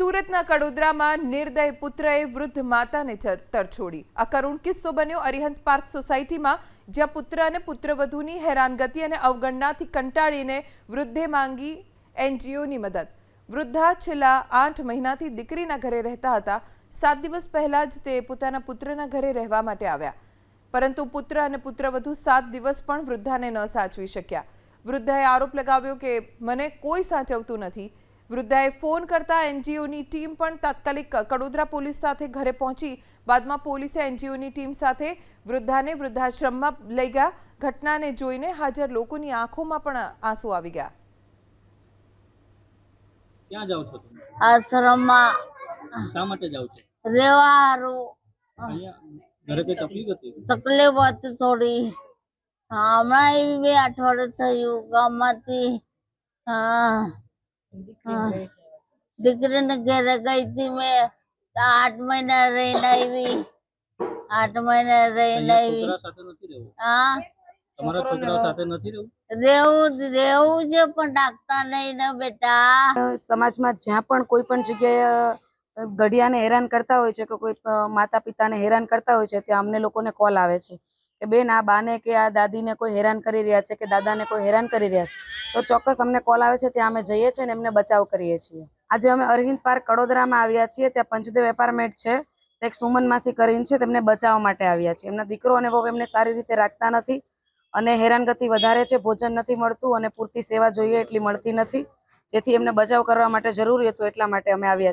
સુરતના કડોદરામાં નિર્દય પુત્રએ વૃદ્ધ માતાને તરછોડી। આ કરુણ કિસ્સો બન્યો અરિહંત પાર્ક સોસાયટીમાં, જ્યાં પુત્ર અને પુત્રવધૂની હેરાનગતિ અને અવગણનાથી કંટાળીને વૃદ્ધે માંગી એનજીઓની મદદ। વૃદ્ધા છેલ્લા 8 મહિનાથી દીકરીના ઘરે રહેતા હતા। 7 દિવસ પહેલા જ તે પોતાના પુત્રના ઘરે રહેવા માટે આવ્યા, પરંતુ પુત્ર અને પુત્રવધુ 7 દિવસ પણ વૃદ્ધાને ન સાચવી શક્યા। વૃદ્ધાએ આરોપ લગાવ્યો કે મને કોઈ સાચવતું નથી। વૃદ્ધાએ ફોન કરતા એનજીઓની ટીમ પણ તાત્કાલિક કડોદરા પોલીસ સાથે ઘરે પહોંચી। બાદમાં પોલીસે એનજીઓની ટીમ સાથે વૃદ્ધાને વૃદ્ધાશ્રમમાં લઈ ગયા। ઘટનાને જોઈને હાજર લોકોની આંખોમાં પણ આંસુ આવી ગયા। ક્યાં જાવ છો તમે? આશ્રમમાં શા માટે જાવ છો? રહેવા હારું। અહીંયા ઘરે કઈ તકલીફ હતી? તકલીફ હતી થોડી। હમણાં એવી 2 અઠવાડિયું થયું ગામમાંથી। દીકરીને ઘરે ગઈ હતી મેં, 8 મહિના રહીને આવી। 8 મહિના રહીને આવી। છોકરા સાથે નથી રહેવું? હા, તમારા છોકરા સાથે નથી રહેવું? રહેવું છે પણ ડાકતા નહીં ને બેટા। સમાજમાં જ્યાં પણ કોઈ પણ જગ્યાએ ઘડિયાને હેરાન કરતા હોય છે કે કોઈ માતા પિતાને હેરાન કરતા હોય છે, ત્યાં અમને લોકોને કોલ આવે છે કે બેન આ બાને કે આ દાદીને કોઈ હેરાન કરી રહ્યા છે કે દાદાને કોઈ હેરાન કરી રહ્યા છે, તો ચોક્કસ અમને કોલ આવે છે, ત્યાં અમે જઈએ છીએ અને એમને બચાવ કરીએ છીએ। આજે અમે અરહિંદ પાર્ક કડોદરામાં આવ્યા છીએ। ત્યાં પંચદેવ એપાર્ટમેન્ટ છે, એક સુમન માસી કરીને છે, તેમને બચાવવા માટે આવ્યા છીએ। એમના દીકરો અને વહુ એમને સારી રીતે રાખતા નથી અને હેરાનગતિ વધારે છે, ભોજન નથી મળતું અને પૂરતી સેવા જોઈએ એટલી મળતી નથી, જેથી એમને બચાવ કરવા માટે જરૂરી હતું, એટલા માટે અમે આવ્યા છીએ।